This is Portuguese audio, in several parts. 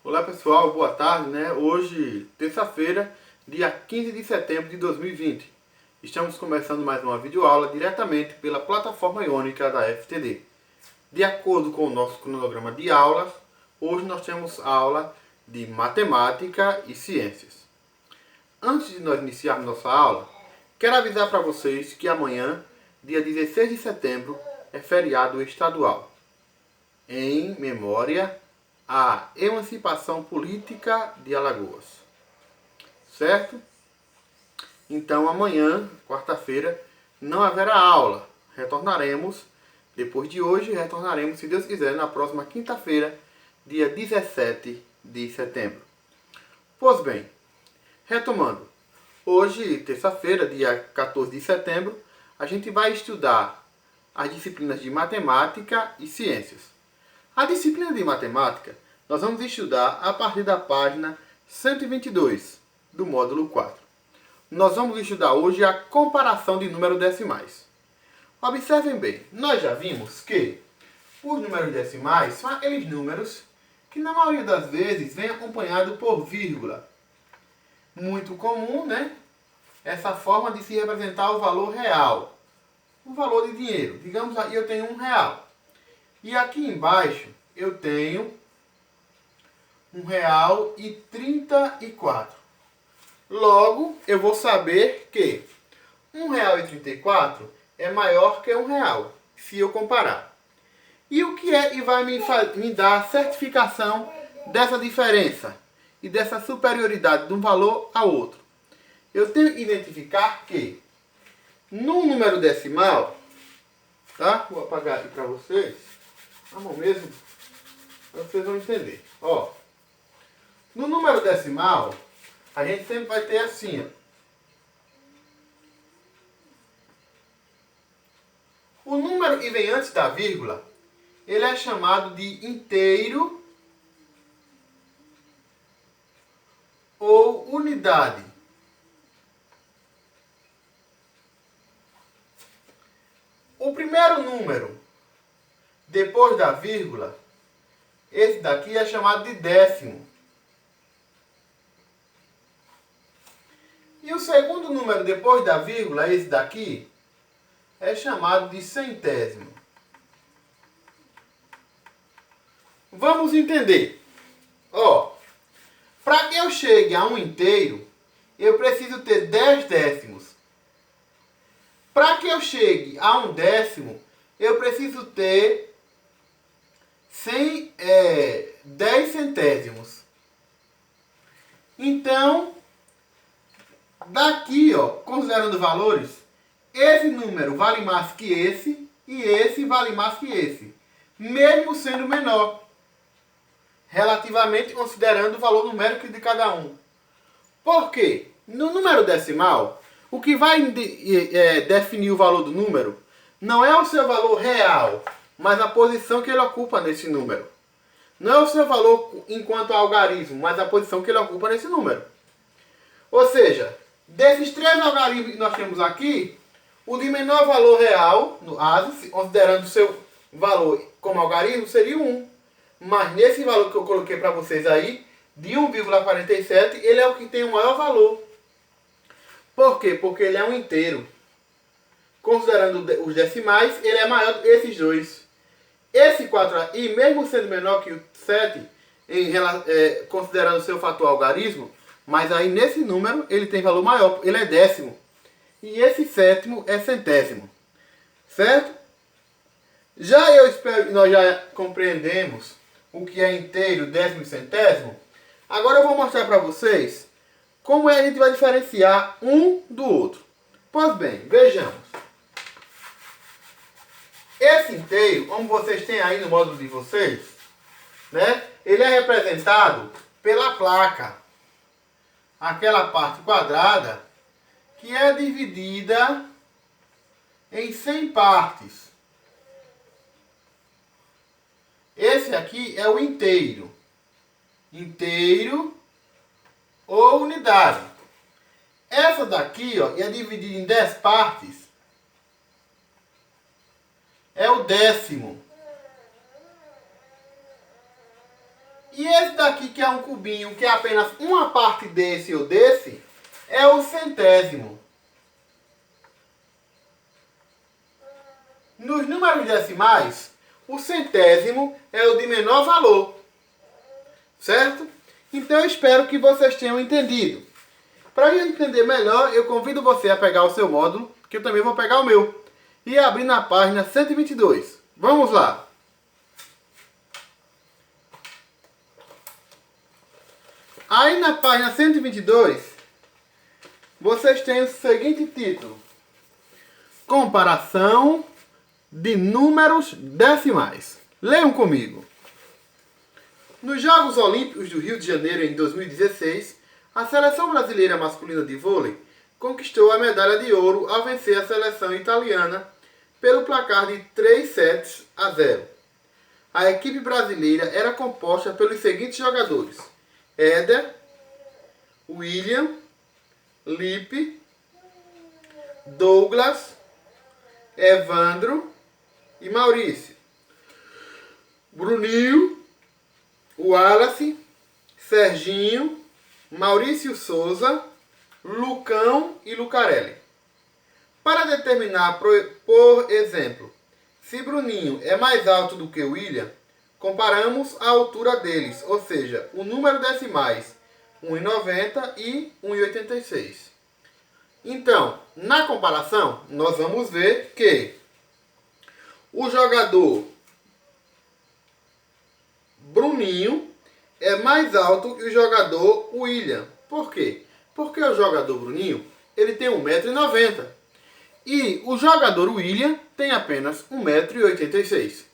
Olá pessoal, boa tarde, né? Hoje, terça-feira, dia 15 de setembro de 2020. Estamos começando mais uma videoaula diretamente pela plataforma iônica da FTD. De acordo com o nosso cronograma de aulas, hoje nós temos aula de matemática e ciências. Antes de nós iniciarmos nossa aula, quero avisar para vocês que amanhã, dia 16 de setembro, é feriado estadual, em memória à emancipação política de Alagoas. Certo? Então amanhã, quarta-feira, não haverá aula. Retornaremos, depois de hoje, retornaremos, se Deus quiser, na próxima quinta-feira, dia 17 de setembro. Pois bem, retomando. Hoje, terça-feira, dia 14 de setembro, a gente vai estudar as disciplinas de matemática e ciências. A disciplina de matemática, nós vamos estudar a partir da página 122 do módulo 4. Nós vamos estudar hoje a comparação de números decimais. Observem bem, nós já vimos que os números decimais são aqueles números que na maioria das vezes vêm acompanhados por vírgula. Muito comum, né? Essa forma de se representar o valor real, o valor de dinheiro. Digamos aí eu tenho R$1. E aqui embaixo eu tenho R$1,34. Logo, eu vou saber que R$1,34 é maior que R$1, se eu comparar. E o que é que vai me dar a certificação dessa diferença e dessa superioridade de um valor a outro? Eu tenho que identificar que no número decimal, tá? Vou apagar aqui para vocês. A mão mesmo, para vocês vão entender. Ó, no número decimal, a gente sempre vai ter assim, ó. O número que vem antes da vírgula, ele é chamado de inteiro ou unidade. O primeiro número depois da vírgula, esse daqui é chamado de décimo. E o segundo número depois da vírgula, esse daqui, é chamado de centésimo. Vamos entender. Ó, para que eu chegue a um inteiro, eu preciso ter 10 décimos. Para que eu chegue a um décimo, eu preciso ter 10 centésimos. Então, daqui, ó, considerando valores, esse número vale mais que esse e esse vale mais que esse, mesmo sendo menor, relativamente considerando o valor numérico de cada um. Por quê? No número decimal, o que vai definir o valor do número não é o seu valor real, mas a posição que ele ocupa nesse número. Não é o seu valor enquanto algarismo, mas a posição que ele ocupa nesse número. Ou seja, desses 3 algarismos que nós temos aqui, o de menor valor real, no caso, considerando o seu valor como algarismo, seria 1. Mas nesse valor que eu coloquei para vocês aí, de 1,47, ele é o que tem o maior valor. Por quê? Porque ele é um inteiro. Considerando os decimais, ele é maior do que esses dois. Esse 4 aqui, mesmo sendo menor que o 7, considerando o seu fator algarismo, mas aí nesse número ele tem valor maior, ele é décimo. E esse sétimo é centésimo. Certo? Já eu espero que nós já compreendemos o que é inteiro, décimo e centésimo. Agora eu vou mostrar para vocês como é que a gente vai diferenciar um do outro. Pois bem, vejamos. Esse inteiro, como vocês têm aí no módulo de vocês, né, ele é representado pela placa. Aquela parte quadrada que é dividida em 100 partes. Esse aqui é o inteiro. Inteiro ou unidade. Essa daqui, ó, é dividida em 10 partes. É o décimo. E esse daqui, que é um cubinho, que é apenas uma parte desse ou desse, é o centésimo. Nos números decimais, o centésimo é o de menor valor. Certo? Então eu espero que vocês tenham entendido. Para entender melhor, eu convido você a pegar o seu módulo, que eu também vou pegar o meu, e abrir na página 122. Vamos lá! Aí na página 122, vocês têm o seguinte título: Comparação de números decimais. Leiam comigo. Nos Jogos Olímpicos do Rio de Janeiro em 2016, a seleção brasileira masculina de vôlei conquistou a medalha de ouro ao vencer a seleção italiana pelo placar de 3-0. A equipe brasileira era composta pelos seguintes jogadores: Éder, William, Lipe, Douglas, Evandro e Maurício. Bruninho, Wallace, Serginho, Maurício Souza, Lucão e Lucarelli. Para determinar, por exemplo, se Bruninho é mais alto do que William, comparamos a altura deles, ou seja, o número decimais 1,90 e 1,86. Então, na comparação, nós vamos ver que o jogador Bruninho é mais alto que o jogador William. Por quê? Porque o jogador Bruninho ele tem 1,90 m e o jogador William tem apenas 1,86 m.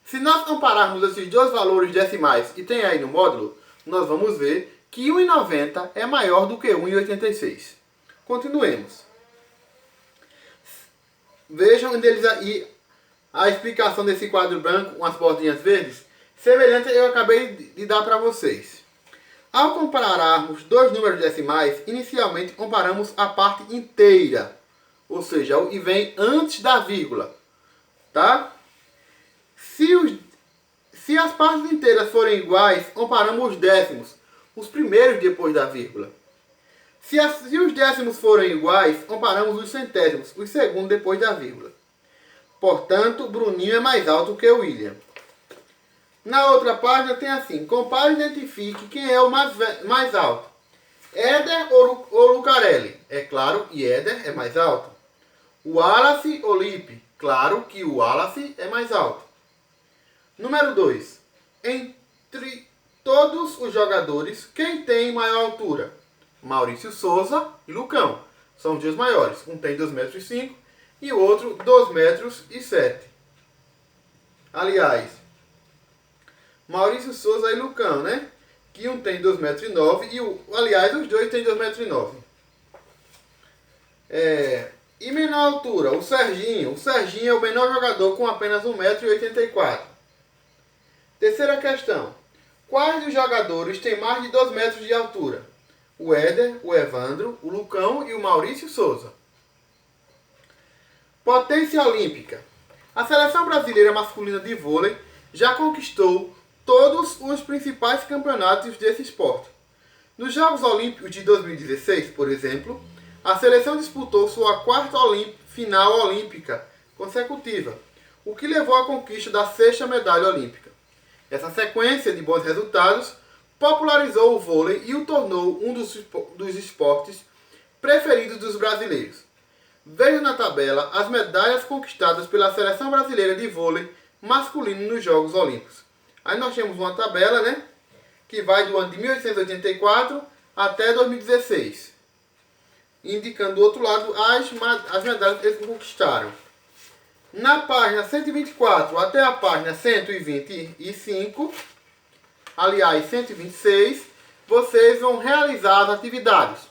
Se nós compararmos esses dois valores decimais e tem aí no módulo, nós vamos ver que 1,90 m é maior do que 1,86 m. Continuemos. Vejam deles aí a explicação desse quadro branco com as bordinhas verdes, semelhante eu acabei de dar para vocês. Ao compararmos dois números decimais, inicialmente comparamos a parte inteira, ou seja, o que vem antes da vírgula, tá? Se as partes inteiras forem iguais, comparamos os décimos, os primeiros depois da vírgula. Se os décimos forem iguais, comparamos os centésimos, os segundos depois da vírgula. Portanto, Bruninho é mais alto que o William. Na outra página tem assim: compare e identifique quem é o mais alto. Éder ou Lucarelli? É claro que Éder é mais alto. Wallace ou Lipe? Claro que o Wallace é mais alto. Número 2. Entre todos os jogadores, quem tem maior altura? Maurício Souza e Lucão. São os dois maiores. Um tem 2,5 m e o outro 2,7 m. Aliás, Maurício Souza e Lucão, né? Que um tem 2,9 m e aliás, os dois têm 2,9 m. E menor altura, o Serginho. O Serginho é o menor jogador com apenas 1,84 m. Terceira questão. Quais dos jogadores têm mais de 2 metros de altura? O Éder, o Evandro, o Lucão e o Maurício Souza. Potência olímpica. A seleção brasileira masculina de vôlei já conquistou todos os principais campeonatos desse esporte. Nos Jogos Olímpicos de 2016, por exemplo, a seleção disputou sua quarta final olímpica consecutiva, o que levou à conquista da 6ª medalha olímpica. Essa sequência de bons resultados popularizou o vôlei e o tornou um dos esportes preferidos dos brasileiros. Veja na tabela as medalhas conquistadas pela seleção brasileira de vôlei masculino nos Jogos Olímpicos. Aí nós temos uma tabela, né, que vai do ano de 1884 até 2016, indicando do outro lado as medalhas que eles conquistaram. Na página 124 até a página 125, aliás 126, vocês vão realizar as atividades,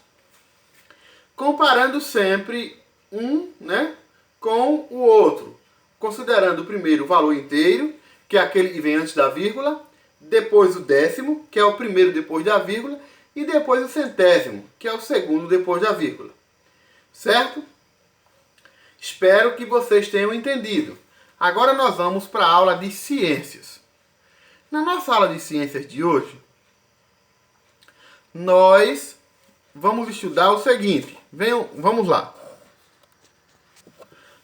comparando sempre um, né, com o outro, considerando primeiro o valor inteiro, que é aquele que vem antes da vírgula, depois o décimo, que é o primeiro depois da vírgula, e depois o centésimo, que é o segundo depois da vírgula. Certo? Espero que vocês tenham entendido. Agora nós vamos para a aula de ciências. Na nossa aula de ciências de hoje, nós vamos estudar o seguinte. Vamos lá.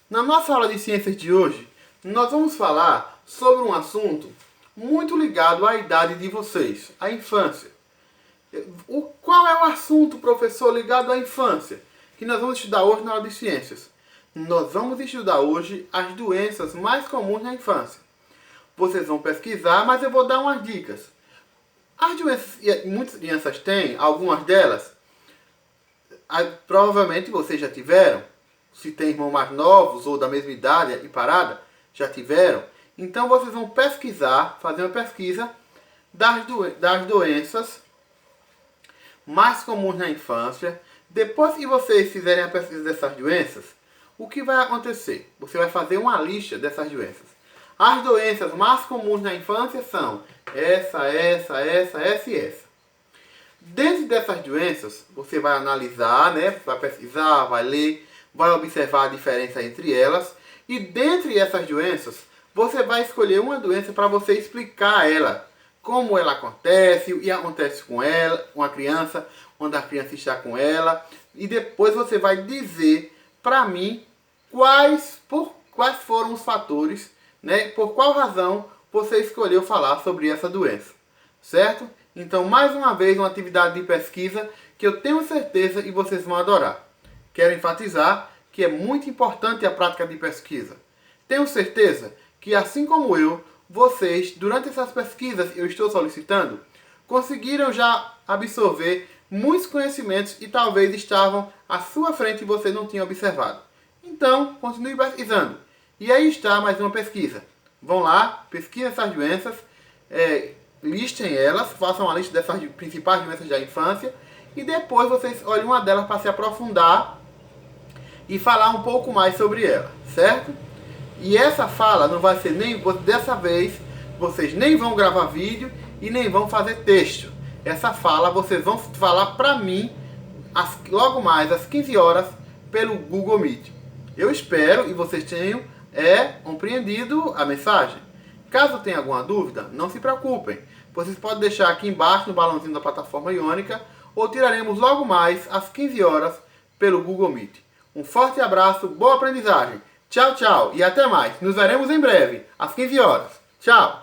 Na nossa aula de ciências de hoje, nós vamos falar sobre um assunto muito ligado à idade de vocês, à infância. Qual é o assunto, professor, ligado à infância, que nós vamos estudar hoje na aula de ciências? Nós vamos estudar hoje as doenças mais comuns na infância. Vocês vão pesquisar, mas eu vou dar umas dicas. As doenças que muitas crianças têm, algumas delas, provavelmente vocês já tiveram. Se tem irmãos mais novos ou da mesma idade e parada, já tiveram. Então vocês vão pesquisar, fazer uma pesquisa das doenças mais comuns na infância. Depois que vocês fizerem a pesquisa dessas doenças, o que vai acontecer? Você vai fazer uma lista dessas doenças. As doenças mais comuns na infância são essa e essa. Dentro dessas doenças, você vai analisar, né? Vai pesquisar, vai ler, vai observar a diferença entre elas. E dentre essas doenças, você vai escolher uma doença para você explicar ela. Como ela acontece, e acontece com ela, com a criança, quando a criança está com ela. E depois você vai dizer para mim quais foram os fatores, né? Por qual razão você escolheu falar sobre essa doença. Certo? Então, mais uma vez, uma atividade de pesquisa que eu tenho certeza que vocês vão adorar. Quero enfatizar que é muito importante a prática de pesquisa. Tenho certeza que, assim como eu, vocês, durante essas pesquisas que eu estou solicitando, conseguiram já absorver muitos conhecimentos e talvez estavam à sua frente e você não tinha observado. Então, continue pesquisando. E aí está mais uma pesquisa. Vão lá, pesquisem essas doenças, listem elas, façam uma lista dessas principais doenças da infância e depois vocês olhem uma delas para se aprofundar e falar um pouco mais sobre ela, certo? E essa fala não vai ser dessa vez, vocês nem vão gravar vídeo e nem vão fazer texto. Essa fala vocês vão falar para mim logo mais às 15 horas pelo Google Meet. Eu espero e vocês tenham compreendido a mensagem. Caso tenha alguma dúvida, não se preocupem. Vocês podem deixar aqui embaixo no balãozinho da plataforma Iônica ou tiraremos logo mais às 15 horas pelo Google Meet. Um forte abraço, boa aprendizagem. Tchau, tchau e até mais. Nos veremos em breve, às 15 horas. Tchau!